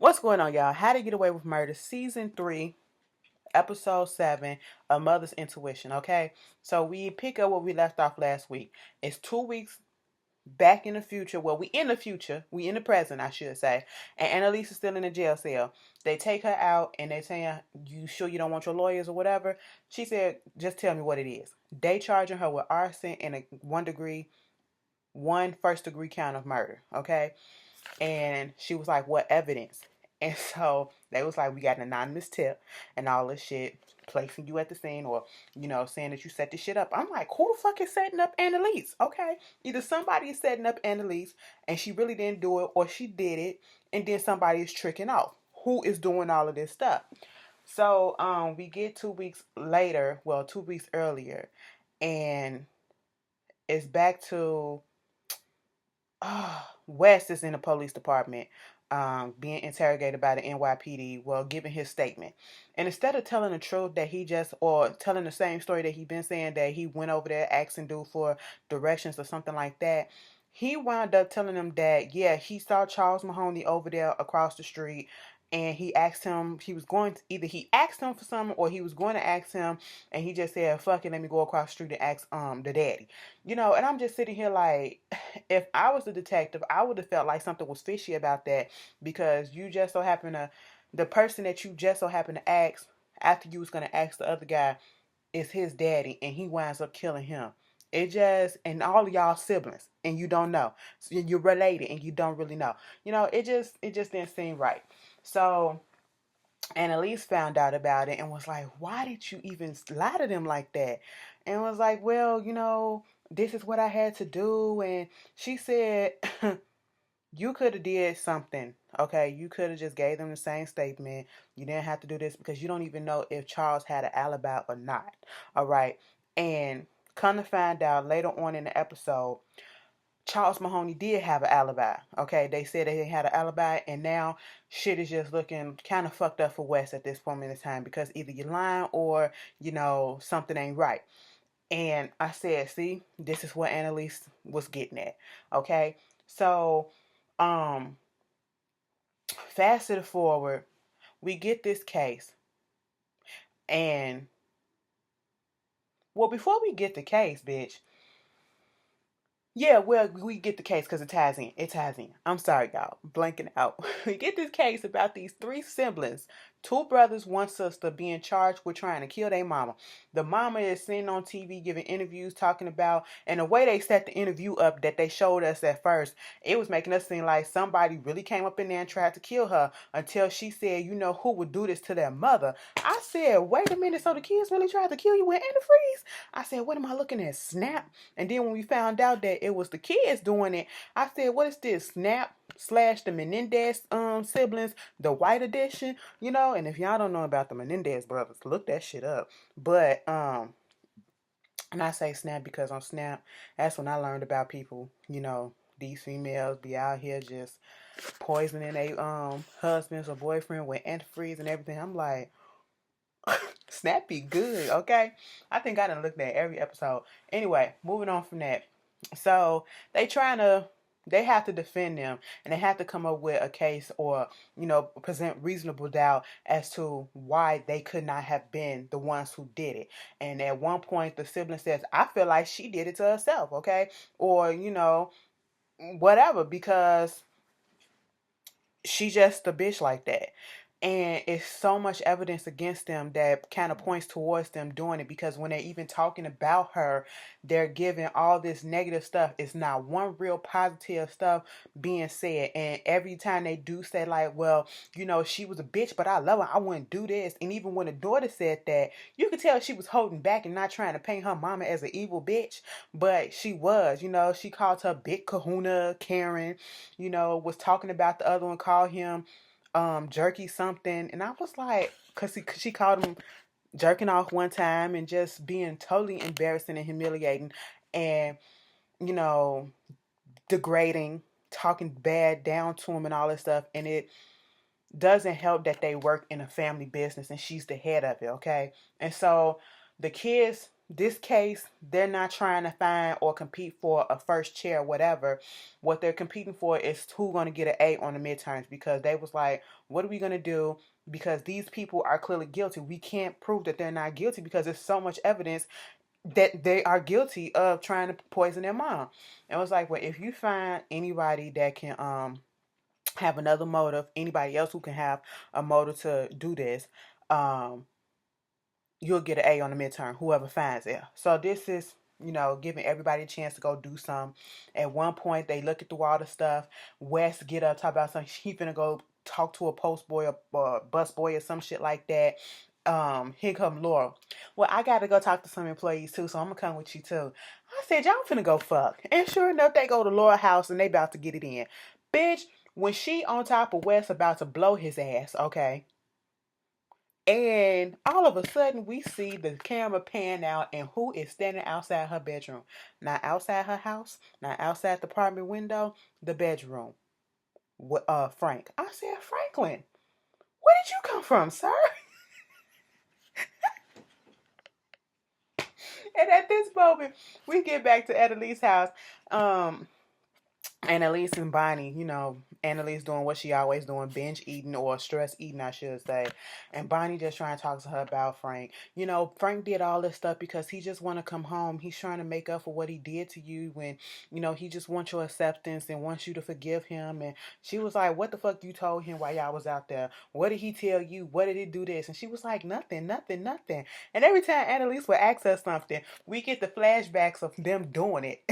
What's going on, y'all? How to Get Away with Murder, Season 3, Episode 7, A Mother's Intuition, okay? So we pick up where we left off last week. It's 2 weeks back in the future. Well, we in the future. We in the present, I should say. And Annalise is still in the jail cell. They take her out and they saying, you sure you don't want your lawyers or whatever? She said, just tell me what it is. They charging her with arson and a one first degree count of murder, okay? And she was like, what evidence? And so they was like, we got an anonymous tip and all this shit, placing you at the scene or, saying that you set this shit up. I'm like, who the fuck is setting up Annalise? Okay. Either somebody is setting up Annalise and she really didn't do it, or she did it and then somebody is tricking off. Who is doing all of this stuff? So we get 2 weeks later, well, 2 weeks earlier, and it's back to West is in the police department, being interrogated by the NYPD, well, giving his statement. And instead of telling the truth that or telling the same story that he been saying, that he went over there asking dude for directions or something like that, he wound up telling them that, yeah, he saw Charles Mahoney over there across the street, and he asked him, either he asked him for something or he was going to ask him, and he just said, fuck it, let me go across the street and ask the daddy. And I'm just sitting here like, if I was the detective, I would have felt like something was fishy about that, because you just so happen to, the person that you just so happen to ask after you was going to ask the other guy is his daddy, and he winds up killing him. And all of y'all siblings, and you don't know. So you're related, and you don't really know. It just didn't seem right. So, and Elise found out about it and was like, why did you even lie to them like that? And was like, well, this is what I had to do. And she said, you could have did something. Okay, you could have just gave them the same statement. You didn't have to do this because you don't even know if Charles had an alibi or not. All right. And come to find out later on in the episode, Charles Mahoney did have an alibi. Okay, they said that he had an alibi, and now shit is just looking kind of fucked up for West at this point in time, because either you're lying or something ain't right. And I said, see, this is what Annalise was getting at. Okay, so fast forward, we get this case, and well, before we get the case, bitch. Yeah, well, we get the case because it ties in. It ties in. I'm sorry, y'all. Blanking out. We get this case about these three siblings, two brothers, one sister, being charged with trying to kill their mama. The mama is sitting on TV giving interviews talking about, and the way they set the interview up that they showed us at first, it was making us seem like somebody really came up in there and tried to kill her, until she said, who would do this to their mother? I said, wait a minute, so the kids really tried to kill you with antifreeze? I said, what am I looking at? Snap? And then when we found out that it was the kids doing it, I said, what is this? Snap / the Menendez siblings, the white edition, and if y'all don't know about the Menendez brothers, look that shit up. But and I say Snap because on Snap, that's when I learned about people, these females be out here just poisoning their husbands or boyfriend with antifreeze and everything. I'm like, Snap be good, okay? I think I done looked at every episode. Anyway, moving on from that. So they have to defend them, and they have to come up with a case, or present reasonable doubt as to why they could not have been the ones who did it. And at one point the sibling says, I feel like she did it to herself, okay? Or whatever, because she's just a bitch like that. And it's so much evidence against them that kind of points towards them doing it, because when they're even talking about her, they're giving all this negative stuff. It's not one real positive stuff being said. And every time they do say, like, well, she was a bitch, but I love her, I wouldn't do this. And even when the daughter said that, you could tell she was holding back and not trying to paint her mama as an evil bitch, but she was. She called her Big Kahuna Karen, was talking about the other one, called him jerky something. And I was like, because she called him jerking off one time, and just being totally embarrassing and humiliating, and degrading, talking bad down to him and all this stuff. And it doesn't help that they work in a family business and she's the head of it, okay? And so the kids this case, they're not trying to find or compete for a first chair or whatever. What they're competing for is who's going to get an A on the midterms, because they was like, what are we going to do? Because these people are clearly guilty. We can't prove that they're not guilty because there's so much evidence that they are guilty of trying to poison their mom. And it was like, well, if you find anybody that can have another motive, anybody else who can have a motive to do this, um, you'll get an A on the midterm, whoever finds it. So this is, giving everybody a chance to go do some. At one point, they look at the water stuff. Wes get up, talk about something. He finna go talk to a post boy or bus boy or some shit like that. Here come Laura. Well, I gotta go talk to some employees too, so I'm gonna come with you too. I said, y'all finna go fuck. And sure enough, they go to Laura's house and they about to get it in. Bitch, when she on top of Wes about to blow his ass, okay? And all of a sudden, we see the camera pan out, and who is standing outside her bedroom? Not outside her house, not outside the apartment window, the bedroom. Frank. I said, Franklin, where did you come from, sir? And at this moment, we get back to Annalise's house. Annalise and Bonnie, Annalise doing what she always doing, binge eating or stress eating, I should say. And Bonnie just trying to talk to her about Frank. Frank did all this stuff because he just want to come home. He's trying to make up for what he did to you when, he just wants your acceptance and wants you to forgive him. And she was like, what the fuck you told him while y'all was out there? What did he tell you? What did he do this? And she was like, nothing, nothing, nothing. And every time Annalise would ask us something, we get the flashbacks of them doing it.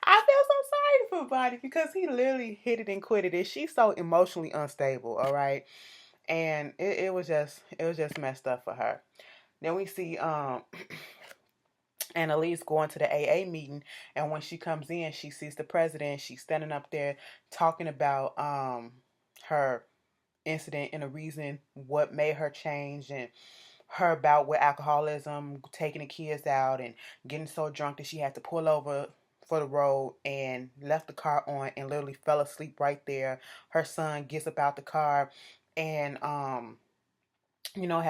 I feel so sorry for Bonnie because he literally hit it and quit it. She's so emotionally unstable, all right? And it was just messed up for her. Then we see Annalise going to the AA meeting, and when she comes in, she sees the president. She's standing up there talking about her incident and the reason what made her change, and her bout with alcoholism, taking the kids out and getting so drunk that she had to pull over for the road and left the car on and literally fell asleep right there. Her son gets up out the car and had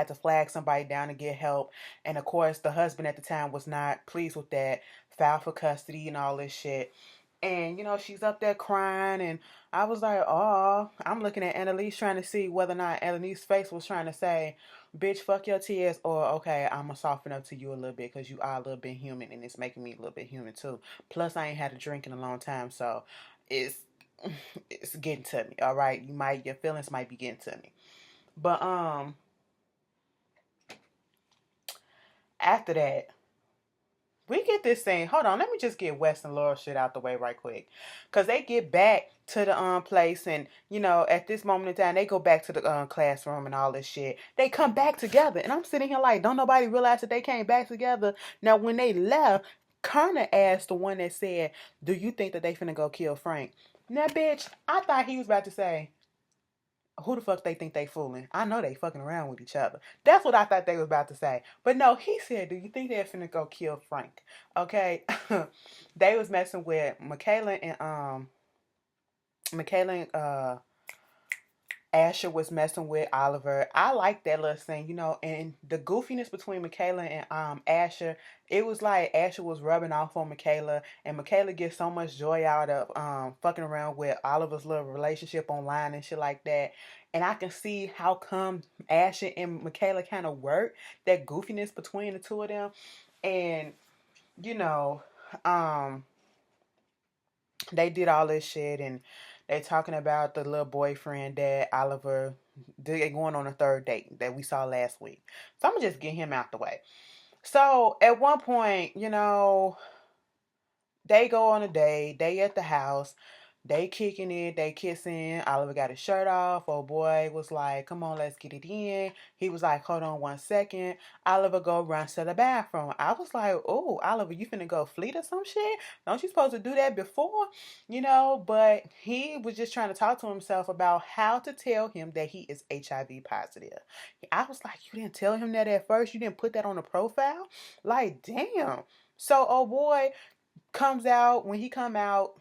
to flag somebody down to get help. And of course the husband at the time was not pleased with that, filed for custody and all this shit. And she's up there crying, and I was like, oh, I'm looking at Annalise trying to see whether or not Annalise's face was trying to say, bitch, fuck your tears, or okay, I'm gonna soften up to you a little bit because you are a little bit human, and it's making me a little bit human too. Plus, I ain't had a drink in a long time, so it's it's getting to me. All right, your feelings might be getting to me, but after that, we get this thing. Hold on, let me just get Wes and Laura shit out the way right quick. Cause they get back to the place, and at this moment in time, they go back to the classroom and all this shit. They come back together, and I'm sitting here like, don't nobody realize that they came back together. Now when they left, Connor asked the one that said, do you think that they finna go kill Frank? Now bitch, I thought he was about to say, who the fuck they think they fooling? I know they fucking around with each other. That's what I thought they was about to say. But no, he said, do you think they're finna go kill Frank? Okay. They was messing with Michaela and Asher was messing with Oliver. I like that little thing, and the goofiness between Michaela and Asher, it was like Asher was rubbing off on Michaela, and Michaela gets so much joy out of fucking around with Oliver's little relationship online and shit like that. And I can see how come Asher and Michaela kind of work, that goofiness between the two of them. And you know, um they did all this shit, and they talking about the little boyfriend that Oliver, they going on a third date that we saw last week. So I'm gonna just get him out the way. So at one point, they go on a date, they at the house, they kicking it, they kissing. Oliver got his shirt off. Oh boy was like, come on, let's get it in. He was like, hold on 1 second. Oliver go run to the bathroom. I was like, oh, Oliver, you finna go fleet or some shit? Don't you supposed to do that before? But he was just trying to talk to himself about how to tell him that he is HIV positive. I was like, you didn't tell him that at first? You didn't put that on the profile? Like, damn. So, oh boy comes out, when he come out,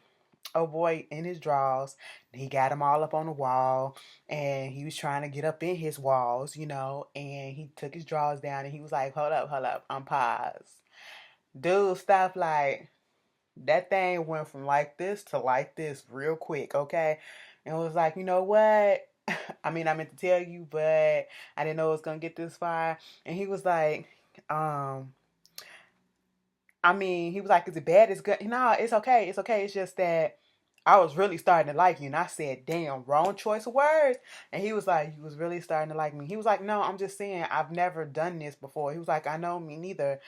oh boy in his drawers. He got them all up on the wall, and he was trying to get up in his walls, and he took his drawers down, and he was like, hold up, I'm paused. Dude, stop, like, that thing went from like this to like this real quick, okay? And it was like, you know what? I mean, I meant to tell you, but I didn't know it was gonna get this far. And he was like, um, he was like, is it bad? It's good. No, it's okay. It's okay. It's just that I was really starting to like you. And I said, damn, wrong choice of words. And he was like, you was really starting to like me. He was like, no, I'm just saying, I've never done this before. He was like, I know, me neither.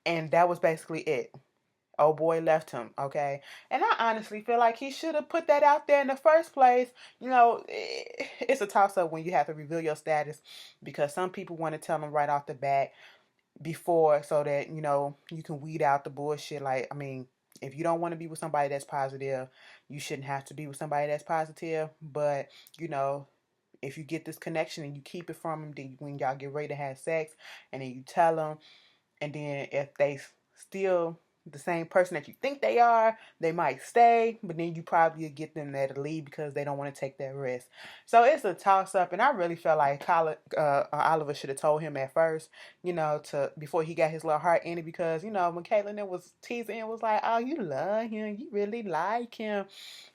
And that was basically it. Oh boy left him, okay? And I honestly feel like he should have put that out there in the first place. It's a toss up when you have to reveal your status, because some people want to tell them right off the bat before, so that you can weed out the bullshit. Like, if you don't want to be with somebody that's positive, you shouldn't have to be with somebody that's positive. But if you get this connection and you keep it from them, then when y'all get ready to have sex, and then you tell them, and then if they still the same person that you think they are, they might stay, but then you probably get them there to leave because they don't want to take that risk. So it's a toss up, and I really felt like Oliver should have told him at first, to before he got his little heart in it, because when Caitlyn was teasing him, was like, oh, you love him, you really like him.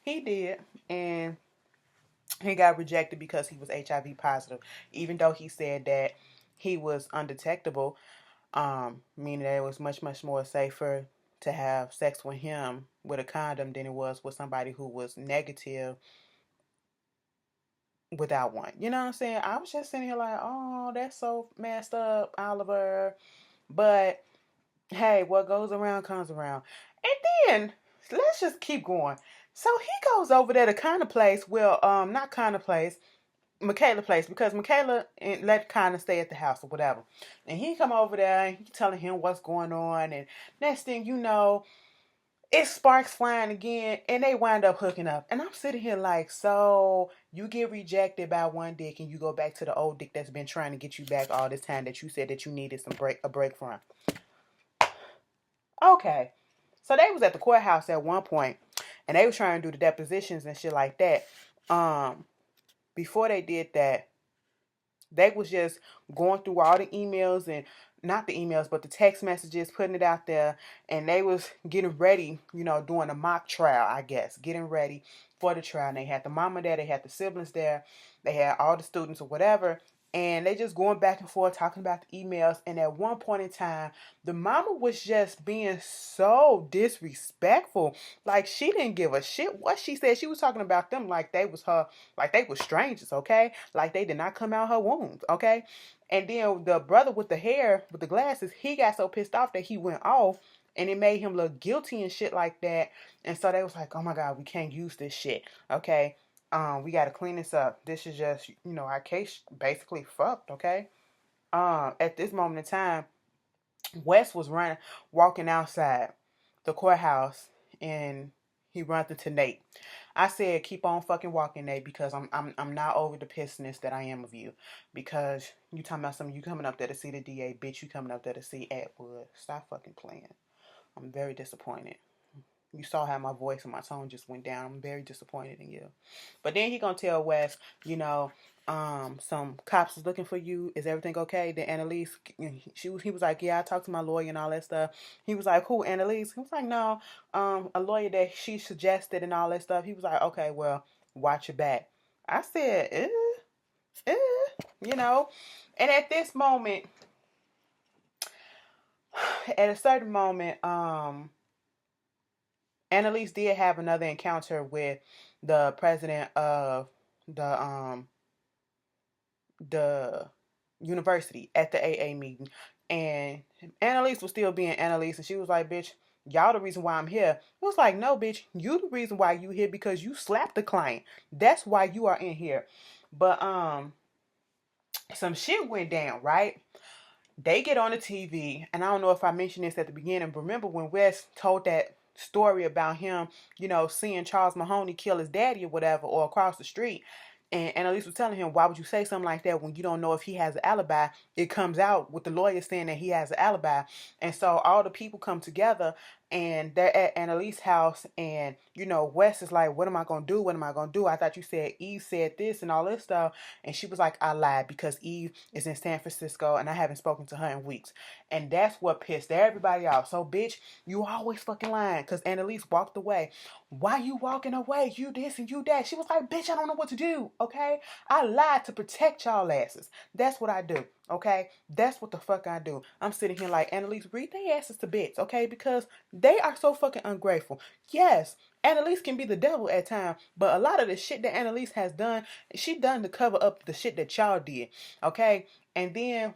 He did, and he got rejected because he was HIV positive, even though he said that he was undetectable, meaning that it was much, much more safer to have sex with him with a condom than it was with somebody who was negative without one. You know what I'm saying? I was just sitting here like, oh, that's so messed up, Oliver. But hey, what goes around comes around. And then let's just keep going. So he goes over there to Connor place. Well, not Connor place, Michaela place, because Michaela let Connor stay at the house or whatever. And he come over there and he telling him what's going on, and next thing you know, it's sparks flying again, and they wind up hooking up. And I'm sitting here like, so you get rejected by one dick and you go back to the old dick that's been trying to get you back all this time that you said that you needed a break from. Okay. So they was at the courthouse at one point, and they was trying to do the depositions and shit like that. Before they did that, they was just going through all the emails, and not the emails, but the text messages, putting it out there, and they was getting ready, doing a mock trial, I guess, getting ready for the trial. And they had the mama there, they had the siblings there, they had all the students or whatever, and they just going back and forth talking about the emails. And at one point in time, the mama was just being so disrespectful. Like, she didn't give a shit what she said. She was talking about them like they was her, like they were strangers, okay? Like they did not come out her wounds, okay? And then the brother with the hair, with the glasses, he got so pissed off that he went off, and it made him look guilty and shit like that. And so they was like, oh my God, we can't use this shit, okay? We got to clean this up. This is just, our case basically fucked, okay? At this moment in time, Wes was walking outside the courthouse, and he runs into Nate. I said, keep on fucking walking, Nate, because I'm not over the pissedness that I am of you. Because you talking about something, you coming up there to see the DA, bitch, you coming up there to see Atwood. Stop fucking playing. I'm very disappointed. You saw how my voice and my tone just went down. I'm very disappointed in you. But then he gonna tell Wes, some cops is looking for you. Is everything okay? Then Annalise, he was like, yeah, I talked to my lawyer and all that stuff. He was like, who, Annalise? He was like, no, a lawyer that she suggested and all that stuff. He was like, okay, well, watch your back. I said, and at this moment, at a certain moment, Annalise did have another encounter with the president of the university at the AA meeting, and Annalise was still being Annalise, and she was like, "Bitch, y'all the reason why I'm here." It was like, "No, bitch, you the reason why you here, because you slapped the client. That's why you are in here." But some shit went down, right? They get on the TV, and I don't know if I mentioned this at the beginning, but remember when Wes told that story about him, seeing Charles Mahoney kill his daddy or whatever, or across the street. And Annalise was telling him, why would you say something like that when you don't know if he has an alibi? It comes out with the lawyer saying that he has an alibi. And so all the people come together, and they're at Annalise's house, and Wes is like, what am I gonna do? What am I gonna do? I thought you said Eve said this and all this stuff. And she was like, I lied, because Eve is in San Francisco and I haven't spoken to her in weeks. And that's what pissed everybody off. So bitch, you always fucking lying, because Annalise walked away. Why you walking away? You this and you that. She was like, bitch, I don't know what to do. Okay, I lied to protect y'all asses. That's what I do. Okay, that's what the fuck I do. I'm sitting here like, Annalise, read their asses to bits, okay? Because they are so fucking ungrateful. Yes, Annalise can be the devil at times, but a lot of the shit that Annalise has done, she done to cover up the shit that y'all did, okay? And then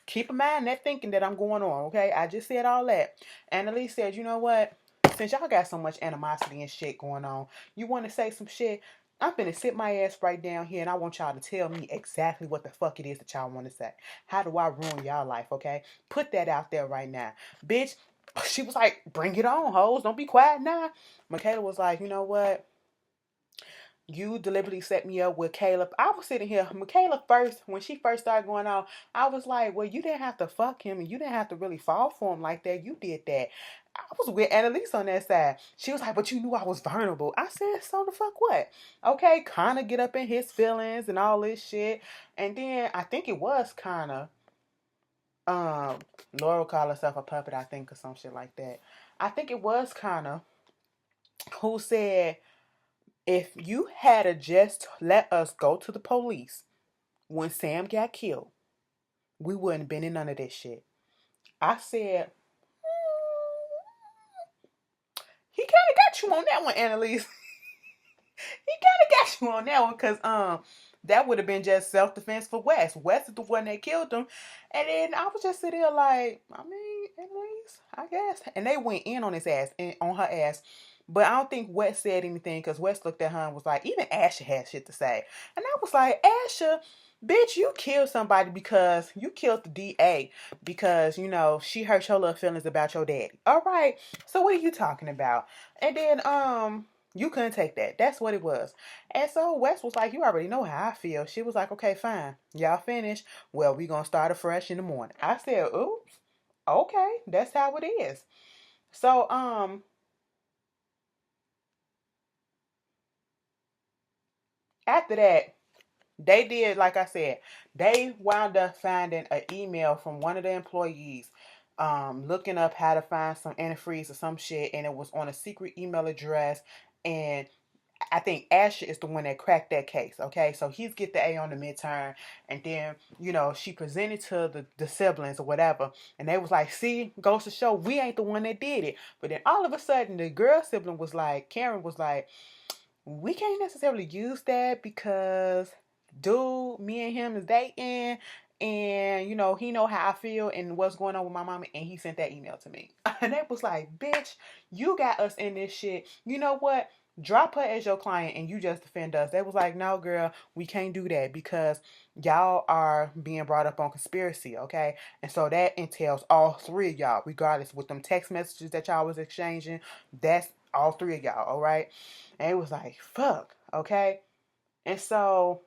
keep in mind that thinking that I'm going on, okay? I just said all that. Annalise said, you know what? Since y'all got so much animosity and shit going on, you want to say some shit? I'm finna sit my ass right down here, and I want y'all to tell me exactly what the fuck it is that y'all want to say. How do I ruin y'all life, okay? Put that out there right now. Bitch, she was like, bring it on, hoes. Don't be quiet now. Michaela was like, you know what? You deliberately set me up with Caleb. I was sitting here, Michaela first, when she first started going on, I was like, well, you didn't have to fuck him, and you didn't have to really fall for him like that. You did that. I was with Annalise on that side. She was like, but you knew I was vulnerable. I said, so the fuck what? Okay, kind of get up in his feelings and all this shit. And then I think it was kind of, Laurel called herself a puppet, I think, or some shit like that. I think it was kind of who said, if you had just let us go to the police when Sam got killed, we wouldn't have been in none of this shit. I said, he kind of got you on that one, Annalise. He kind of got you on that one, because that would have been just self-defense for Wes. Wes is the one that killed him. And then I was just sitting there like, I mean, Annalise, I guess. And they went in on his ass, on her ass. But I don't think Wes said anything, because Wes looked at her and was like, even Asher had shit to say. And I was like, Asher, bitch, you killed somebody because you killed the DA because, she hurt your little feelings about your daddy. All right. So what are you talking about? And then, you couldn't take that. That's what it was. And so Wes was like, you already know how I feel. She was like, okay, fine. Y'all finished. Well, we gonna start afresh in the morning. I said, oops. Okay, that's how it is. So, after that, they did, like I said, they wound up finding an email from one of the employees, looking up how to find some antifreeze or some shit, and it was on a secret email address. And I think Asher is the one that cracked that case. Okay, so he's get the A on the midterm, and then she presented to the siblings or whatever, and they was like, "See, goes to show we ain't the one that did it." But then all of a sudden, the girl sibling was like, Karen was like, "We can't necessarily use that because, dude, me and him is dating." And he know how I feel and what's going on with my mama, and he sent that email to me. And they was like, bitch, you got us in this shit. You know what? Drop her as your client and you just defend us. They was like, no, girl, we can't do that because y'all are being brought up on conspiracy, okay? And so that entails all three of y'all, regardless with them text messages that y'all was exchanging. That's all three of y'all, all right? And it was like, fuck, okay? And so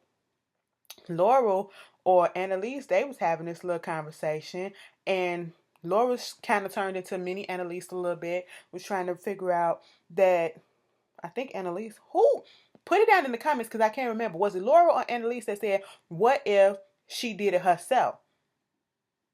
Laurel or Annalise, they was having this little conversation, and Laura's kind of turned into mini Annalise a little bit, was trying to figure out that, I think Annalise, who, put it down in the comments because I can't remember, was it Laura or Annalise that said, what if she did it herself?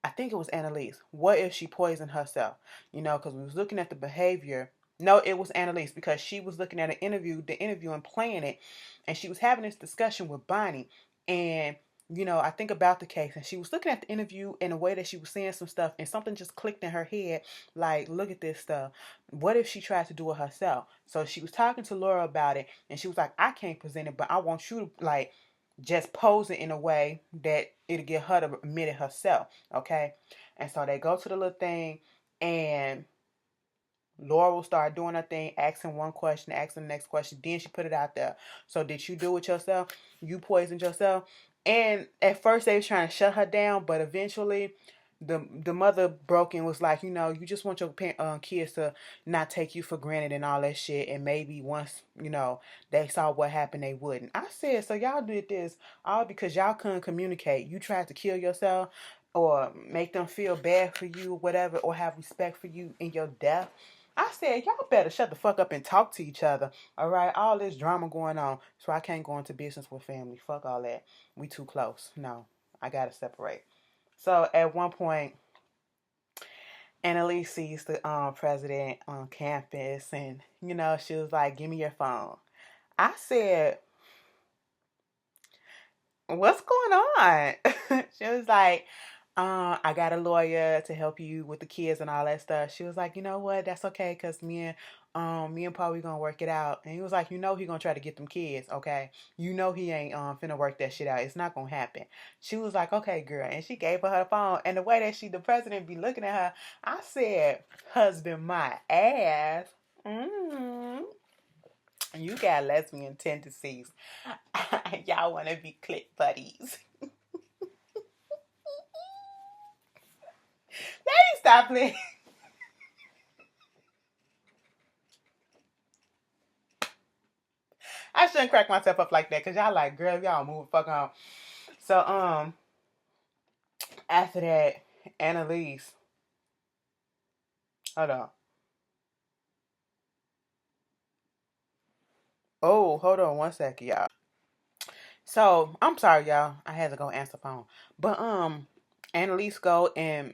I think it was Annalise. What if she poisoned herself? Because we was looking at the behavior. No, it was Annalise, because she was looking at the interview and playing it, and she was having this discussion with Bonnie. And I think about the case, and she was looking at the interview in a way that she was saying some stuff, and something just clicked in her head, like, look at this stuff. What if she tried to do it herself? So she was talking to Laura about it, and she was like, I can't present it, but I want you to, like, just pose it in a way that it'll get her to admit it herself, okay? And so they go to the little thing, and Laura will start doing her thing, asking one question, asking the next question. Then she put it out there. So did you do it yourself? You poisoned yourself? And at first they was trying to shut her down, but eventually the mother broke and was like, you just want your kids to not take you for granted and all that shit. And maybe once, they saw what happened, they wouldn't. I said, so y'all did this all because y'all couldn't communicate. You tried to kill yourself or make them feel bad for you or whatever, or have respect for you in your death. I said, y'all better shut the fuck up and talk to each other. All right, all this drama going on, so I can't go into business with family. Fuck all that. We too close. No, I gotta separate. So at one point, Annalise sees the president on campus, and she was like, "Give me your phone." I said, "What's going on?" She was like, I got a lawyer to help you with the kids and all that stuff. She was like, you know what? That's okay, cause me and Paul, we gonna work it out. And he was like, he gonna try to get them kids, okay? He ain't finna work that shit out. It's not gonna happen. She was like, okay, girl, and she gave her phone. And the way that the president be looking at her, I said, husband, my ass. Mm-hmm. You got lesbian tendencies. Y'all want to be click buddies. Let me stop playing. I shouldn't crack myself up like that because y'all like, girl, y'all move the fuck on. So, after that, Annalise, hold on. Oh, hold on one second, y'all. So I'm sorry, y'all. I had to go answer the phone. But Annalise go and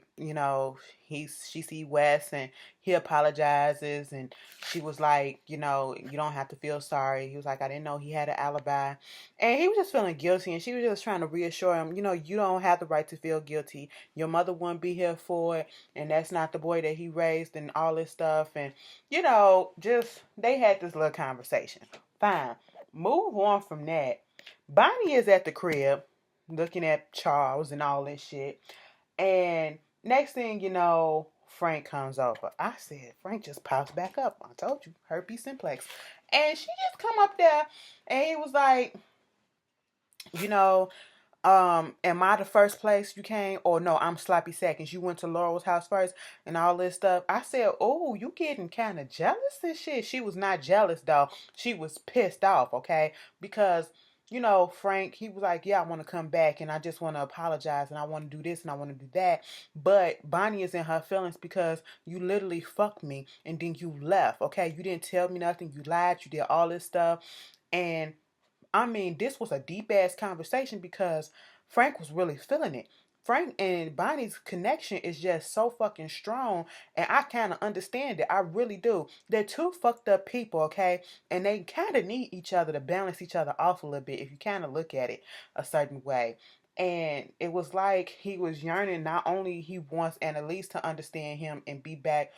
she see Wes and he apologizes and she was like, you don't have to feel sorry. He was like, I didn't know he had an alibi. And he was just feeling guilty and she was just trying to reassure him, you don't have the right to feel guilty. Your mother wouldn't be here for it, and that's not the boy that he raised and all this stuff. And just they had this little conversation. Fine. Move on from that. Bonnie is at the crib looking at Charles and all this shit. And next thing you know, Frank comes over. I said, Frank just pops back up. I told you, herpes simplex. And she just come up there and he was like, am I the first place you came? Or no, I'm sloppy seconds. You went to Laurel's house first and all this stuff. I said, oh, you getting kind of jealous and shit. She was not jealous though. She was pissed off, okay? Because Frank, he was like, yeah, I want to come back and I just want to apologize and I want to do this and I want to do that. But Bonnie is in her feelings because you literally fucked me and then you left, okay? You didn't tell me nothing. You lied. You did all this stuff. And I mean, this was a deep ass conversation because Frank was really feeling it. Frank and Bonnie's connection is just so fucking strong, and I kind of understand it. I really do. They're two fucked up people, okay? And they kind of need each other to balance each other off a little bit if you kind of look at it a certain way. And it was like he was yearning. Not only he wants Annalise to understand him and be back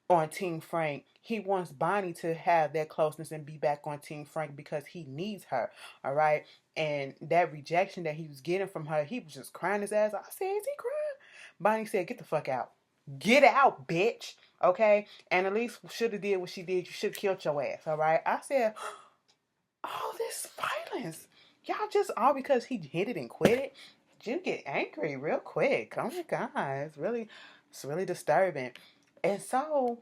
on Team Frank. He wants Bonnie to have that closeness and be back on Team Frank because he needs her. All right. And that rejection that he was getting from her, he was just crying his ass off. I said, is he crying? Bonnie said, get the fuck out. Get out, bitch. Okay. And at least should have did what she did. You should have killed your ass. All right. I said, all this violence. Y'all just all because he hit it and quit it. You get angry real quick. Oh my God. It's really disturbing. And so,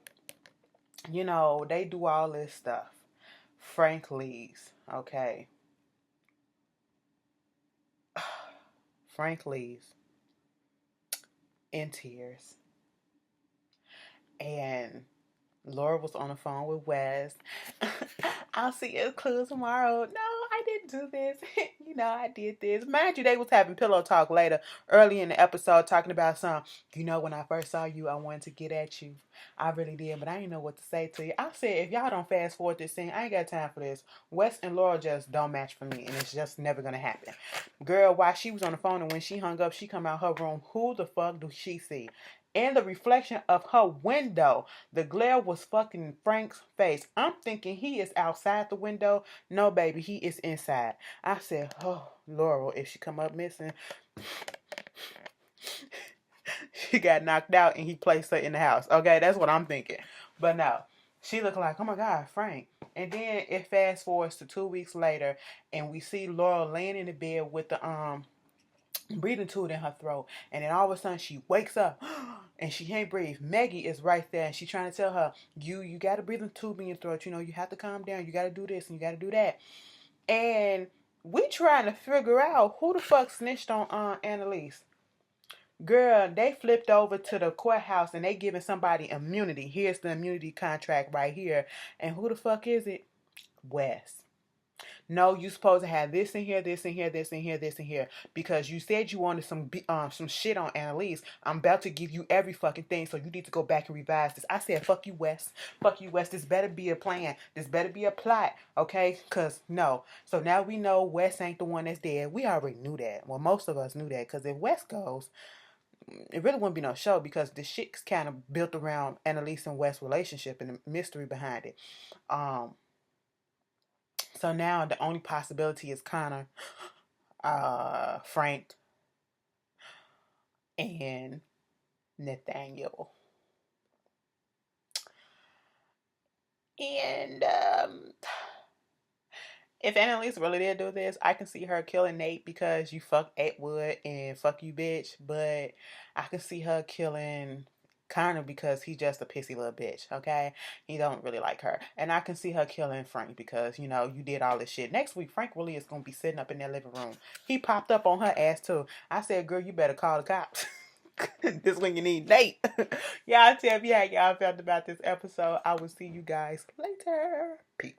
they do all this stuff. Frank leaves, okay? Frank leaves in tears. And Laura was on the phone with Wes. I'll see you at clues tomorrow. No, I didn't do this. I did this. Mind you, they was having pillow talk later, early in the episode, talking about when I first saw you, I wanted to get at you. I really did, but I didn't know what to say to you. I said, if y'all don't fast forward this scene, I ain't got time for this. Wes and Laura just don't match for me, and it's just never gonna happen. Girl, while she was on the phone and when she hung up, she come out her room. Who the fuck do she see? In the reflection of her window, the glare was fucking Frank's face. I'm thinking he is outside the window. No, baby, he is inside. I said, oh, Laurel, if she come up missing, she got knocked out and he placed her in the house. Okay, that's what I'm thinking. But no, she looked like, oh my God, Frank. And then it fast forwards to 2 weeks later, and we see Laurel laying in the bed with the breathing tube in her throat, and then all of a sudden she wakes up and she can't breathe. Maggie is right there and she's trying to tell her, you got to breathe a tube in your throat, you have to calm down, you got to do this and you got to do that. And we trying to figure out who the fuck snitched on Annalise. Girl, they flipped over to the courthouse and they giving somebody immunity. Here's the immunity contract right here. And who the fuck is it? Wes. No, you supposed to have this in here, this in here, this in here, this in here, because you said you wanted some shit on Annalise. I'm about to give you every fucking thing, so you need to go back and revise this. I said, fuck you, Wes. Fuck you, Wes. This better be a plan. This better be a plot, okay? Cause no. So now we know Wes ain't the one that's dead. We already knew that. Well, most of us knew that, cause if Wes goes, it really wouldn't be no show because the shit's kind of built around Annalise and Wes' relationship and the mystery behind it. Um, so now the only possibility is Connor, Frank, and Nathaniel. And if Annalise really did do this, I can see her killing Nate because you fuck Atwood and fuck you, bitch. But I can see her killing Connor because he's just a pissy little bitch, okay? He don't really like her. And I can see her killing Frank because, you know, you did all this shit. Next week, Frank really is going to be sitting up in their living room. He popped up on her ass, too. I said, girl, you better call the cops. This when you need Nate. Y'all tell me how y'all felt about this episode. I will see you guys later. Peace.